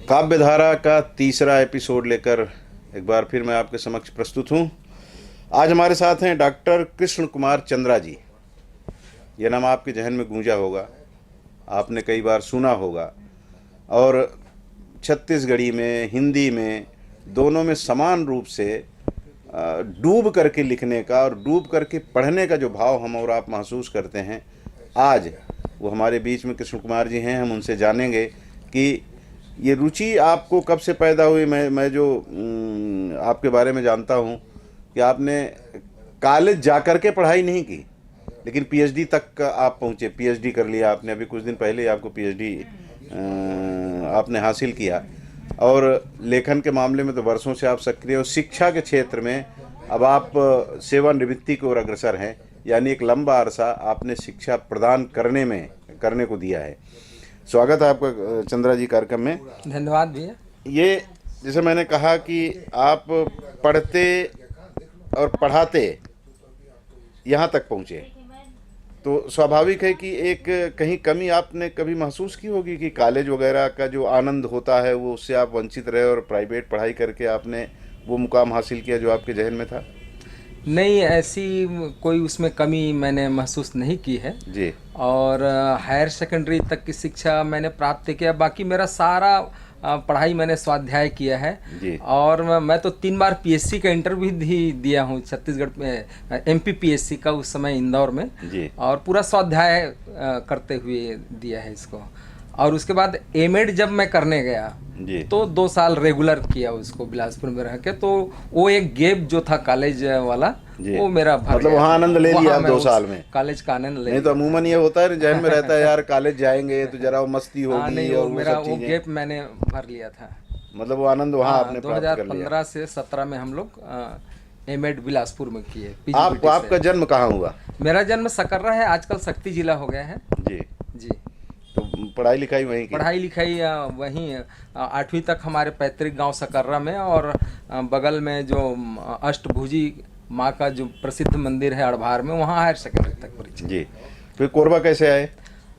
काव्य धारा का तीसरा एपिसोड लेकर एक बार फिर मैं आपके समक्ष प्रस्तुत हूँ। आज हमारे साथ हैं डॉक्टर कृष्ण कुमार चंद्रा जी। यह नाम आपके जहन में गूंजा होगा, आपने कई बार सुना होगा और छत्तीसगढ़ी में, हिंदी में, दोनों में समान रूप से डूब करके लिखने का और डूब करके पढ़ने का जो भाव हम और आप महसूस करते हैं, आज वो हमारे बीच में कृष्ण कुमार जी हैं। हम उनसे जानेंगे कि ये रुचि आपको कब से पैदा हुई। मैं जो आपके बारे में जानता हूँ कि आपने कॉलेज जा कर के पढ़ाई नहीं की, लेकिन पीएचडी तक आप पहुँचे, पीएचडी कर लिया आपने। अभी कुछ दिन पहले आपको पीएचडी आपने हासिल किया और लेखन के मामले में तो वर्षों से आप सक्रिय हो। शिक्षा के क्षेत्र में अब आप सेवानिवृत्ति की ओर अग्रसर हैं, यानी एक लंबा अरसा आपने शिक्षा प्रदान करने को दिया है। स्वागत है आपका चंद्रा जी कार्यक्रम में। धन्यवाद भैया। ये जैसे मैंने कहा कि आप पढ़ते और पढ़ाते यहाँ तक पहुँचे, तो स्वाभाविक है कि एक कहीं कमी आपने कभी महसूस की होगी कि कॉलेज वगैरह का जो आनंद होता है वो उससे आप वंचित रहे और प्राइवेट पढ़ाई करके आपने वो मुकाम हासिल किया जो आपके जहन में था। नहीं, ऐसी कोई उसमें कमी मैंने महसूस नहीं की है जी। और हायर सेकेंडरी तक की शिक्षा मैंने प्राप्त किया। बाकी मेरा सारा पढ़ाई मैंने स्वाध्याय किया है जी। और मैं तो 3 बार पीएससी का इंटरव्यू भी दिया हूँ छत्तीसगढ़ में, एमपी पीएससी का, उस समय इंदौर में जी। और पूरा स्वाध्याय करते हुए दिया है इसको। और उसके बाद एमएड जब मैं करने गया जी। तो 2 साल रेगुलर किया उसको बिलासपुर में रह के, तो वो एक गैप जो था कॉलेज वाला वो मेरा भर मतलब गया। वहाँ आनंद ले लिया आप 2 साल में। कॉलेज का आनंद ले नहीं तो अमूमन ये होता है जहन में रहता है यार कॉलेज जाएंगे तो जरा वो मस्ती होगी। नहीं, और वो मेरा सब वो चीजें, गैप मैंने भर लिया था। मतलब वो आनंद वहाँ आपने प्राप्त कर लिया। 2015 से 17 में हम लोग एमएड बिलासपुर में किए। आपका जन्म कहाँ हुआ? मेरा जन्म सकर्रा है, आजकल शक्ति जिला हो गया है। जी जी। तो पढ़ाई लिखाई वहीं की? पढ़ाई लिखाई वहीं 8वीं तक हमारे पैतृक गांव सकर्रा में, और बगल में जो अष्टभुजी माँ का जो प्रसिद्ध मंदिर है अड़भार में, वहाँ हायर सेकेंडरी तक परीक्षा। जी। फिर कोरबा कैसे आए?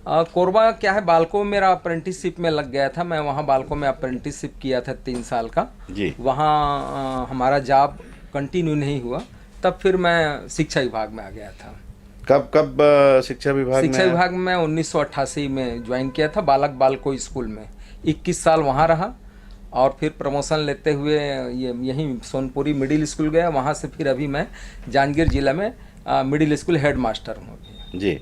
कोरबा क्या है, बालको में मेरा अप्रेंटिसशिप में लग गया था। मैं वहाँ बालको में अप्रेंटिसशिप किया था 3 साल का। जी। वहाँ हमारा जॉब कंटिन्यू नहीं हुआ, तब फिर मैं शिक्षा विभाग में आ गया था। कब शिक्षा विभाग में? शिक्षा विभाग में 1988 में ज्वाइन किया था, बालक बालको स्कूल में 21 साल वहाँ रहा और फिर प्रमोशन लेते हुए यहीं सोनपुरी मिडिल स्कूल गया। वहाँ से फिर अभी मैं जांजगीर जिला में मिडिल स्कूल हेड मास्टर हूँ अभी। जी।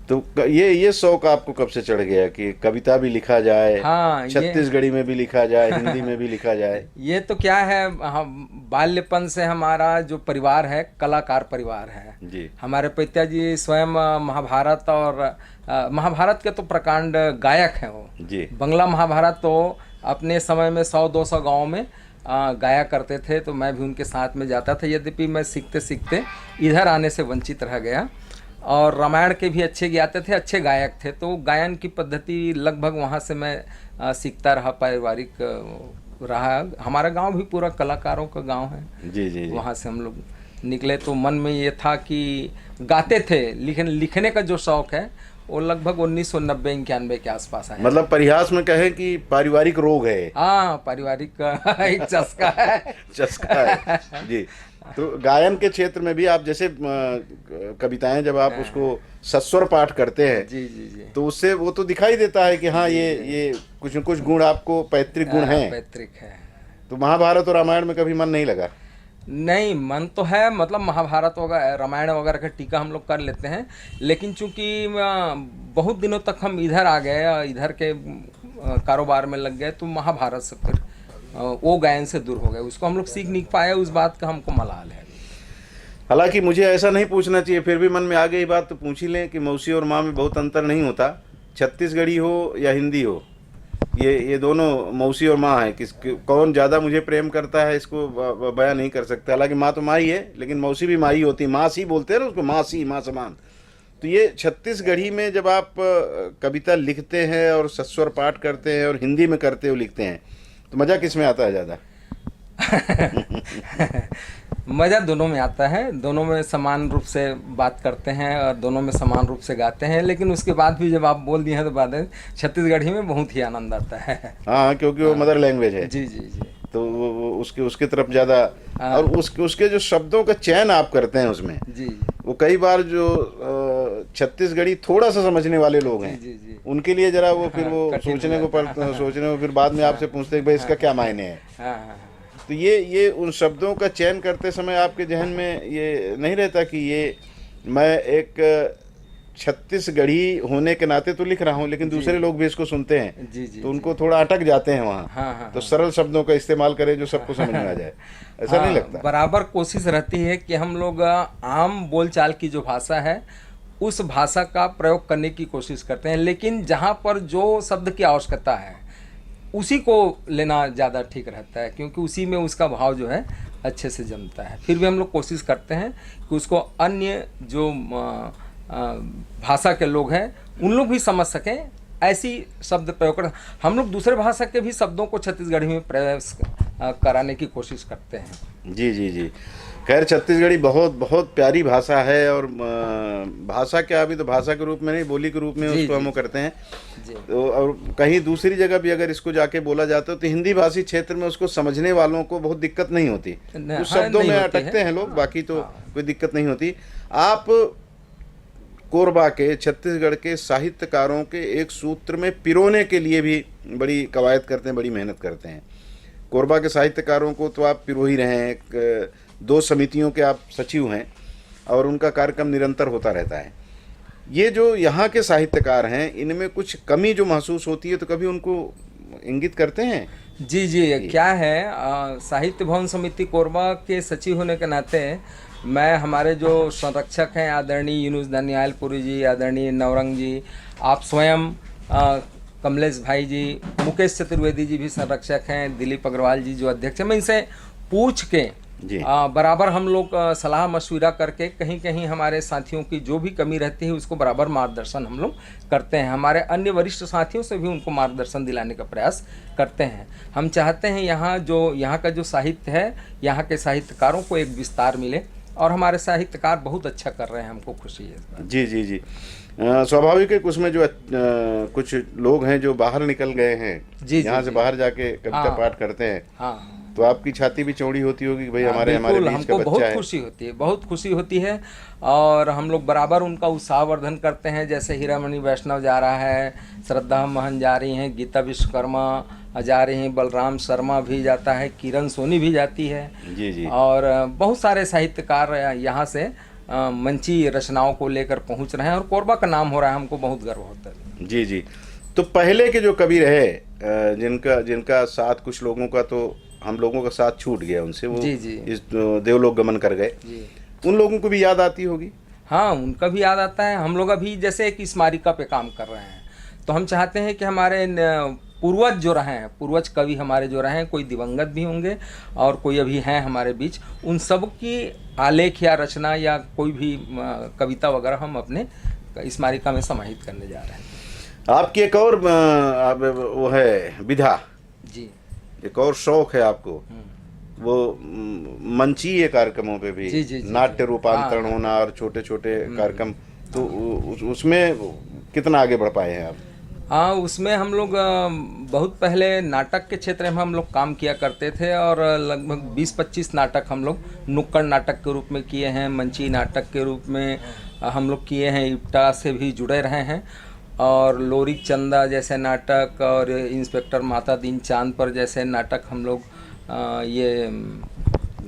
तो ये शौक आपको कब से चढ़ गया कि कविता भी लिखा जाए? हाँ, छत्तीसगढ़ी में भी लिखा जाए, हिंदी में भी लिखा जाए। ये तो क्या है, हम बाल्यपन से हमारा जो परिवार है कलाकार परिवार है। जी। हमारे पिताजी स्वयं महाभारत और महाभारत के तो प्रकांड गायक हैं वो। जी। बंगला महाभारत तो अपने समय में 100-200 गाँव में गाया करते थे, तो मैं भी उनके साथ में जाता था। यद्यपि मैं सीखते सीखते इधर आने से वंचित रह गया और रामायण के भी अच्छे गाते थे, अच्छे गायक थे, तो गायन की पद्धति लगभग वहाँ से मैं सीखता रहा। पारिवारिक रहा। हमारा गांव भी पूरा कलाकारों का गांव है। जी जी। वहाँ से हम लोग निकले तो मन में ये था कि गाते थे, लिखने का जो शौक है वो लगभग 1990-91 के आसपास आया। मतलब परिहास में कहें कि पारिवारिक रोग है। हाँ, पारिवारिक एक चस्का है। चस्का है। जी। तो गायन के क्षेत्र में भी आप जैसे कविताएं जब आप उसको सस्वर पाठ करते हैं, जी जी जी, तो उससे वो तो दिखाई देता है कि हाँ ये कुछ न कुछ गुण आपको पैतृक गुण हैं। पैतृक है। तो महाभारत और रामायण में कभी मन नहीं लगा? नहीं, मन तो है, मतलब महाभारत वगैरह रामायण वगैरह का टीका हम लोग कर लेते हैं, लेकिन चूंकि बहुत दिनों तक हम इधर आ गए, इधर के कारोबार में लग गए, तो महाभारत से फिर वो गायन से दूर हो गए। उसको हम लोग सीख नहीं पाए, उस बात का हमको मलाल है। हालांकि मुझे ऐसा नहीं पूछना चाहिए, फिर भी मन में आ गई बात तो पूछ ही लें कि मौसी और माँ में बहुत अंतर नहीं होता। छत्तीसगढ़ी हो या हिंदी हो, ये दोनों मौसी और माँ है। कौन ज़्यादा मुझे प्रेम करता है इसको बयां नहीं कर सकता। हालांकि माँ तो माँ ही है, लेकिन मौसी भी माँ ही होती है। माँ सी बोलते हैं ना उसको, माँ सी, माँ समान। तो ये छत्तीसगढ़ी में जब आप कविता लिखते हैं और सस्वर पाठ करते हैं और हिंदी में करते हो लिखते हैं, तो मज़ा किस में आता है ज़्यादा? मज़ा दोनों में आता है, दोनों में समान रूप से बात करते हैं और दोनों में समान रूप से गाते हैं, लेकिन उसके बाद भी जब आप बोल दिए हैं तो बात है, छत्तीसगढ़ी में बहुत ही आनंद आता है। हाँ, क्योंकि वो मदर लैंग्वेज है। जी जी जी। तो वो उसके तरफ ज़्यादा, और उसके जो शब्दों का चयन आप करते हैं उसमें, जी वो कई बार जो छत्तीसगढ़ी थोड़ा सा समझने वाले लोग हैं, जी जी। उनके लिए जरा वो फिर वो कठिन हो सोचने को फिर बाद में आपसे पूछते हैं भाई इसका क्या मायने है। हाँ हाँ। तो ये उन शब्दों का चयन करते समय आपके जहन में ये नहीं रहता कि ये मैं एक छत्तीसगढ़ी होने के नाते तो लिख रहा हूँ, लेकिन दूसरे लोग भी इसको सुनते हैं, जी जी तो उनको थोड़ा अटक जाते हैं वहाँ। हाँ हाँ। तो सरल शब्दों का इस्तेमाल करें जो सबको समझ में आ जाए, ऐसा नहीं लगता? बराबर कोशिश रहती है कि हम लोग आम बोलचाल की जो भाषा है उस भाषा का प्रयोग करने की कोशिश करते हैं, लेकिन जहाँ पर जो शब्द की आवश्यकता है उसी को लेना ज़्यादा ठीक रहता है, क्योंकि उसी में उसका भाव जो है अच्छे से जमता है। फिर भी हम लोग कोशिश करते हैं कि उसको अन्य जो भाषा के लोग हैं उन लोग भी समझ सकें, ऐसी शब्द प्रयोग कर। हम लोग दूसरे भाषा के भी शब्दों को छत्तीसगढ़ी में प्रयास कराने की कोशिश करते हैं। जी जी जी। खैर, छत्तीसगढ़ी बहुत बहुत प्यारी भाषा है, और भाषा क्या, अभी तो भाषा के रूप में नहीं, बोली के रूप में उसको हम करते हैं। तो और कहीं दूसरी जगह भी अगर इसको जाके बोला जाता है तो हिंदी भाषी क्षेत्र में उसको समझने वालों को बहुत दिक्कत नहीं होती। कुछ शब्दों में अटकते हैं लोग, बाकी तो कोई दिक्कत नहीं होती। आप कोरबा के, छत्तीसगढ़ के साहित्यकारों के एक सूत्र में पिरोने के लिए भी बड़ी कवायद करते हैं, बड़ी मेहनत करते हैं। कोरबा के साहित्यकारों को तो आप पिरो ही रहे हैं, 2 समितियों के आप सचिव हैं और उनका कार्यक्रम निरंतर होता रहता है। ये जो यहाँ के साहित्यकार हैं, इनमें कुछ कमी जो महसूस होती है तो कभी उनको इंगित करते हैं? जी जी। क्या है, साहित्य भवन समिति कोरबा के सचिव होने के नाते मैं, हमारे जो संरक्षक हैं आदरणीय यूनुस दनियालपुरी जी, आदरणीय नवरंग जी, आप स्वयं कमलेश भाई जी, मुकेश चतुर्वेदी जी भी संरक्षक हैं, दिलीप अग्रवाल जी जो अध्यक्ष हैं, मैं इनसे पूछ के बराबर हम लोग सलाह मशविरा करके कहीं कहीं हमारे साथियों की जो भी कमी रहती है उसको बराबर मार्गदर्शन हम लोग करते हैं। हमारे अन्य वरिष्ठ साथियों से भी उनको मार्गदर्शन दिलाने का प्रयास करते हैं। हम चाहते हैं यहाँ का जो साहित्य है, यहाँ के साहित्यकारों को एक विस्तार मिले, और हमारे साहित्यकार बहुत अच्छा कर रहे हैं, हमको खुशी है। जी जी जी। स्वाभाविक है, उसमें जो कुछ लोग हैं जो बाहर निकल गए हैं, यहाँ से बाहर जाके कविता पाठ करते हैं। हाँ, तो आपकी छाती भी चौड़ी होती होगी कि भाई हमारे बीच का बच्चा है। बहुत खुशी होती है, बहुत खुशी होती है, और हम लोग बराबर उनका उत्साहवर्धन करते हैं। जैसे हीरामणि वैष्णव जा रहा है, श्रद्धा महन जा रही हैं, गीता विश्वकर्मा जा रही हैं, बलराम शर्मा भी जाता है, किरण सोनी भी जाती है। जी जी। और बहुत सारे साहित्यकार यहाँ से मंची रचनाओं को लेकर पहुँच रहे हैं, और कोरबा का नाम हो रहा है, हमको बहुत गर्व होता है। जी जी। तो पहले के जो कवि रहे, जिनका साथ, कुछ लोगों का तो हम लोगों का साथ छूट गया उनसे, वो इस देवलोक गमन कर गए, उन लोगों को भी याद आती होगी? हाँ, उनका भी याद आता है। हम लोग अभी जैसे एक स्मारिका पे काम कर रहे हैं, तो हम चाहते हैं कि हमारे पूर्वज जो रहे हैं, पूर्वज कवि हमारे जो रहे हैं, कोई दिवंगत भी होंगे और कोई अभी हैं हमारे बीच, उन सब की आलेख या रचना या कोई भी कविता वगैरह हम अपने स्मारिका में समाहित करने जा रहे हैं। आपकी एक और वो है विधा जी, एक और शौक है आपको, वो मंचीय कार्यक्रमों पे भी नाट्य रूपांतरण होना और छोटे छोटे कार्यक्रम, तो उसमें कितना आगे बढ़ पाए हैं आप? हाँ, उसमें हम लोग बहुत पहले नाटक के क्षेत्र में हम लोग काम किया करते थे, और लगभग 20-25 नाटक हम लोग नुक्कड़ नाटक के रूप में किए हैं, मंची नाटक के रूप में हम लोग किए हैं, इप्टा से भी जुड़े रहे हैं, और लोरिक चंदा जैसे नाटक और इंस्पेक्टर माता दीन चांद पर जैसे नाटक हम लोग, ये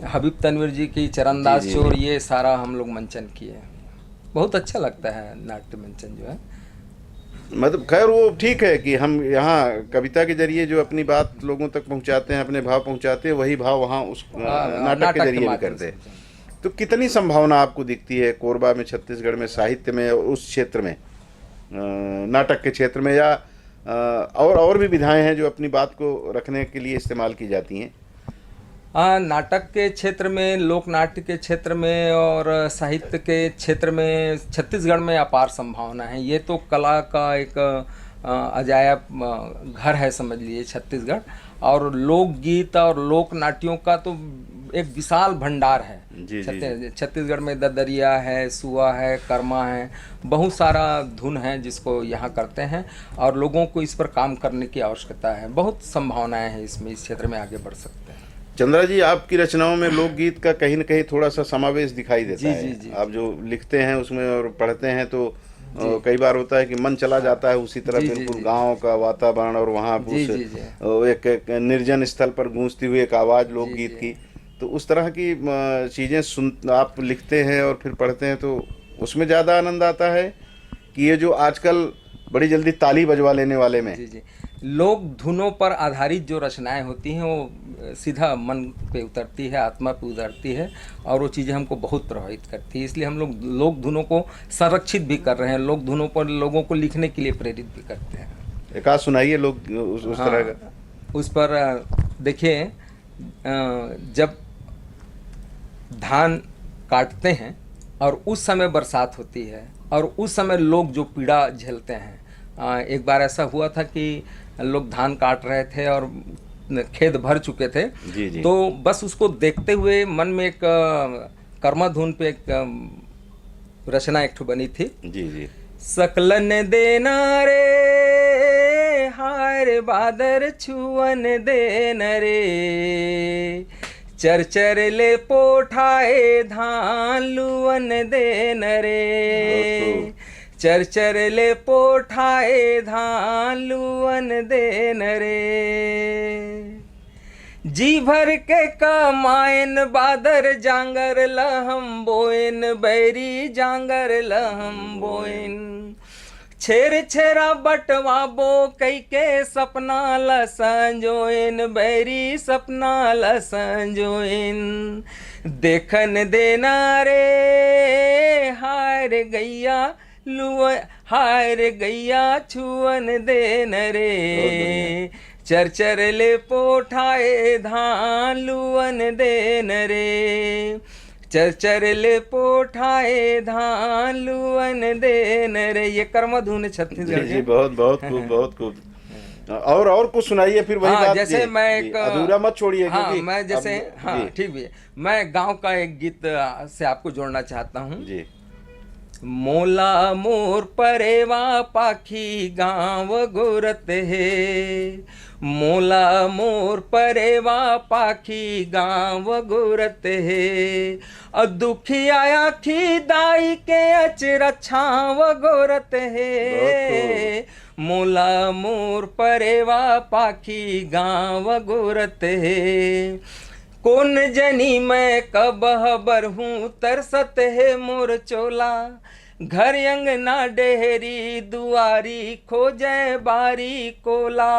हबीब तनवीर जी की चरणदास चोर, ये सारा हम लोग मंचन किए हैं। बहुत अच्छा लगता है नाट्य मंचन जो है। मतलब खैर वो ठीक है कि हम यहाँ कविता के जरिए जो अपनी बात लोगों तक पहुँचाते हैं, अपने भाव पहुँचाते हैं, वही भाव वहाँ उस नाटक के जरिए भी करते हैं। तो कितनी संभावना आपको दिखती है कोरबा में, छत्तीसगढ़ में, साहित्य में, उस क्षेत्र में, नाटक के क्षेत्र में, या और भी विधाएं हैं जो अपनी बात को रखने के लिए इस्तेमाल की जाती हैं? नाटक के क्षेत्र में, लोक नाट्य के क्षेत्र में और साहित्य के क्षेत्र में छत्तीसगढ़ में अपार संभावना है। ये तो कला का एक अजायब घर है समझ लीजिए छत्तीसगढ़, और लोकगीत और लोक नाट्यों का तो एक विशाल भंडार है। जी, जी। छत्तीसगढ़ में ददरिया है, सुआ है, कर्मा है, बहुत सारा धुन है जिसको यहाँ करते हैं और लोगों को इस पर काम करने की आवश्यकता है। बहुत संभावनाएं हैं इसमें, इस क्षेत्र में आगे बढ़ सकते हैं। चंद्रा जी, आपकी रचनाओं में लोकगीत का कहीं न कहीं थोड़ा सा समावेश दिखाई देता जी, है। जी, जी, आप जो लिखते हैं उसमें और पढ़ते हैं तो कई बार होता है कि मन चला जाता है उसी तरह, जी, जी, बिल्कुल जी। गांव का वातावरण और वहाँ जी, उस जी, जी। एक निर्जन स्थल पर गूंजती हुई एक आवाज़ लोकगीत जी। की, तो उस तरह की चीज़ें सुन आप लिखते हैं और फिर पढ़ते हैं तो उसमें ज़्यादा आनंद आता है कि ये जो आजकल बड़ी जल्दी ताली बजवा लेने वाले में। जी, जी। लोक धुनों पर आधारित जो रचनाएं होती हैं वो सीधा मन पे उतरती है, आत्मा पे उतरती है और वो चीज़ें हमको बहुत प्रभावित करती है। इसलिए हम लोग लोक धुनों को संरक्षित भी कर रहे हैं, लोक धुनों पर लोगों को लिखने के लिए प्रेरित भी करते हैं। एक आध सुनाइए लोग उस तरह का। हाँ, उस पर देखिए, जब धान काटते हैं और उस समय बरसात होती है और उस समय लोग जो पीड़ा झेलते हैं, एक बार ऐसा हुआ था कि लोग धान काट रहे थे और खेत भर चुके थे। जी, जी। तो बस उसको देखते हुए मन में एक कर्मा धुन पे एक रचना एक ठो बनी थी। जी, जी। सकलन देना रे हार बादर छुअन देन रे, चर चर ले पोठाए धान लुअन देन रे, चर चर ले पोठाए धान लुअन देन रे, जी भर के कमायन बादर जांगर लहम बोइन, बैरी जांगर लहम बोइन, छेर छेरा बटवा बो कई के सपना ल संजोइन, बैरी सपना ल संजोइन, देखन देना रे हार गैया लुआ, हार गैया छुअन देन रे, चर चर ले पोठाए धान लुअन देन रे, चर चर ले पोठाए धान लुअन देन रे। ये कर्म धुन छत्तीसगढ़ जी, के। बहुत बहुत खूब, बहुत खूब। और कुछ सुनाइए फिर वही बात। जैसे जी, मैं जी, एक अधूरा मत छोड़िए। हाँ, क्योंकि मैं जैसे हाँ जी, ठीक भी है, मैं गांव का एक गीत से आपको जोड़ना चाहता हूँ। जी। मोला मोर परेवा पाखी गाँव गुरत है, मोला मोर परेवा पाखी गाँव गुरत है, और दुखी आया खी दाई के अचरा छाव गोरत है, मोला मोर परेवा पाखी गाँव गुरत है, कौन जनी मैं कब बरहूँ तरसत है मोर चोला, घर अंगना डेहरी दुआरी खोजे बारी कोला,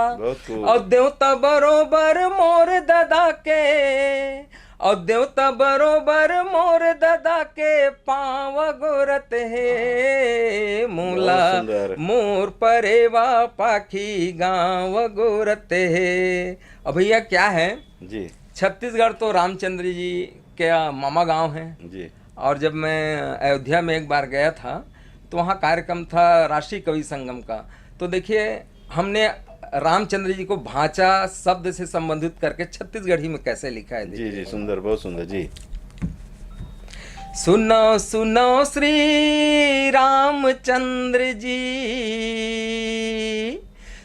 और देवता बरोबर मोर ददा के, और देवता बरोबर मोर ददा के पाँव गोरत है, मोला मोर परेवा पाखी गाँव गोरत है। अब भैया क्या है जी, छत्तीसगढ़ तो रामचंद्र जी के मामा गांव है जी। और जब मैं अयोध्या में एक बार गया था तो वहाँ कार्यक्रम था राष्ट्रीय कवि संगम का। तो देखिए हमने रामचंद्र जी को भांचा शब्द से संबंधित करके छत्तीसगढ़ी में कैसे लिखा है। जी, जी, सुंदर, बहुत सुंदर। जी। सुनो सुनो श्री रामचंद्र जी,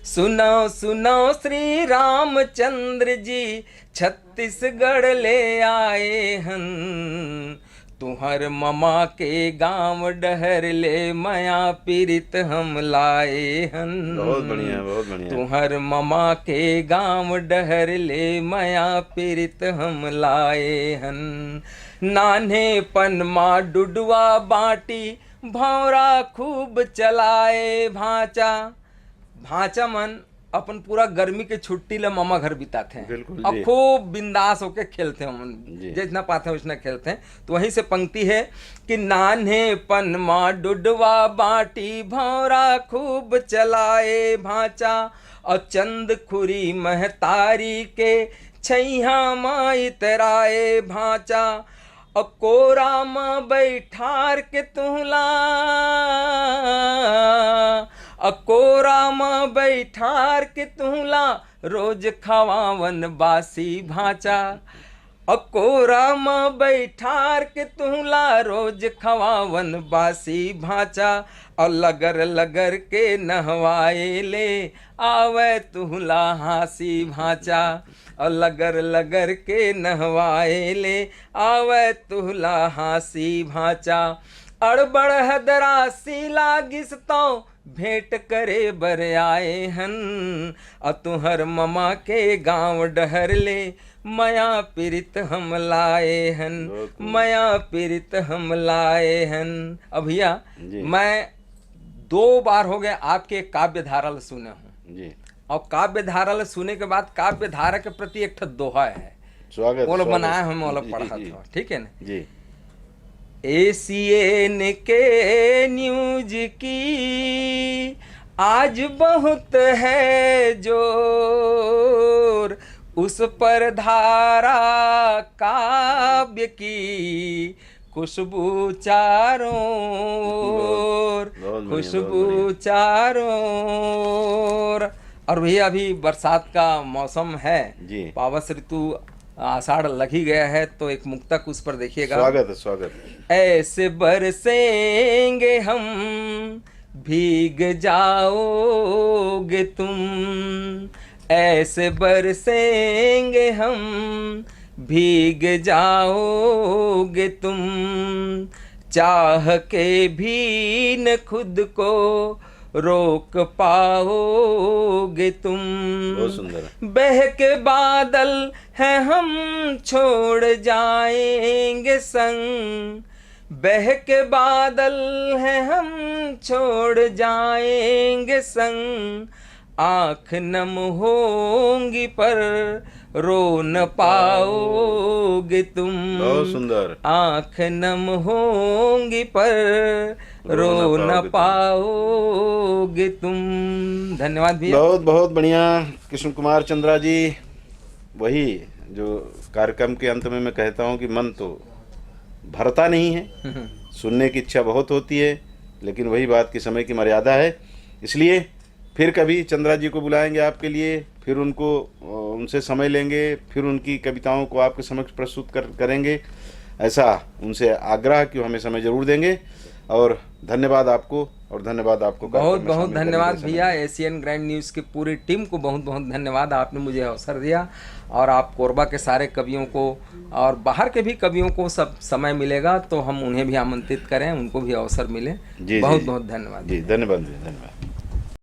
सुनो सुनो श्री रामचंद्र जी, छत्तीसगढ़ ले आए हन, तुहर ममा के गांव डहर ले मया पीरित हम लाए हन, बहुत बढ़िया, बहुत बढ़िया। तुहर ममा के गांव डहर ले मया पीरित हम लाए हन, नान्हे पनमा डुडवा बाटी भौरा खूब चलाए भांचा, भांचा मन अपन पूरा गर्मी के छुट्टी ले मामा घर बिताते हैं और खूब बिंदास होके खेलते हैं, जितना पाते हैं उतना खेलते हैं। तो वहीं से पंक्ति है कि नान्हे पनमा डुडवा बाटी भौरा खूब चलाए भांचा, और चंद खुरी महतारी के छैया माई तराए भांचा, और कोरा माँ बैठार के तुहला, अकोरा माँ बैठार के तुहला रोज खवावन बासी भांचा, अकोरा में बैठार के तुहला रोज खवावन बासी भाचा, और लगल लगल के नहवाए ले आवे तुहला हासी भाचा, और लगल लगल के नहवाए ले आवे तुहला हासी भाचा। अड़बड़ हदरासी लागिस तो भेंट करे बर आए हन, और तुहर ममा के गांव डहर ले मया पीरित हम लाए हन, मया पीरित हम लाए हन। अब भैया मैं 2 बार हो गए आपके काव्य धारल सुने हूँ जी, और काव्य धारल सुने के बाद काव्य धारा के प्रति एक ठो दोहा है, स्वागत वो लोग स्वागत। बनाया हम वो लोग जी, पढ़ा जी, था, ठीक है ना। जी एशियन के न्यूज की आज बहुत है जोर, उस पर धारा काव्य की खुशबू चारों ओर, बहुत खुशबू चारों ओर। और भैया अभी बरसात का मौसम है जी, पावस ऋतु आषाढ़ लग ही गया है, तो एक मुक्तक उस पर देखिएगा। स्वागत है स्वागत है। ऐसे बरसेंगे हम भीग जाओगे तुम, ऐसे बरसेंगे हम भीग जाओगे तुम, चाह के भी न खुद को रोक पाओगे तुम। बहुत सुंदर है। बह के बादल हैं हम छोड़ जाएंगे संग, बह के बादल हैं हम छोड़ जाएंगे संग, आँख नम होंगी पर रो न पाओगे तुम। बहुत सुंदर। आँख नम होंगी पर रो न पाओगे तुम। धन्यवाद भैया। बहुत बहुत बढ़िया कृष्ण कुमार चंद्रा जी। वही जो कार्यक्रम के अंत में मैं कहता हूँ कि मन तो भरता नहीं है, सुनने की इच्छा बहुत होती है, लेकिन वही बात की समय की मर्यादा है। इसलिए फिर कभी चंद्रा जी को बुलाएंगे आपके लिए, फिर उनसे समय लेंगे, फिर उनकी कविताओं को आपके समक्ष प्रस्तुत करेंगे। ऐसा उनसे आग्रह कि वो हमें समय जरूर देंगे। और धन्यवाद आपको, और धन्यवाद आपको बहुत बहुत धन्यवाद भैया। एशियन ग्रैंड न्यूज़ की पूरी टीम को बहुत बहुत धन्यवाद, आपने मुझे अवसर दिया। और आप कोरबा के सारे कवियों को और बाहर के भी कवियों को सब समय मिलेगा तो हम उन्हें भी आमंत्रित करें, उनको भी अवसर मिले। बहुत बहुत धन्यवाद जी। धन्यवाद।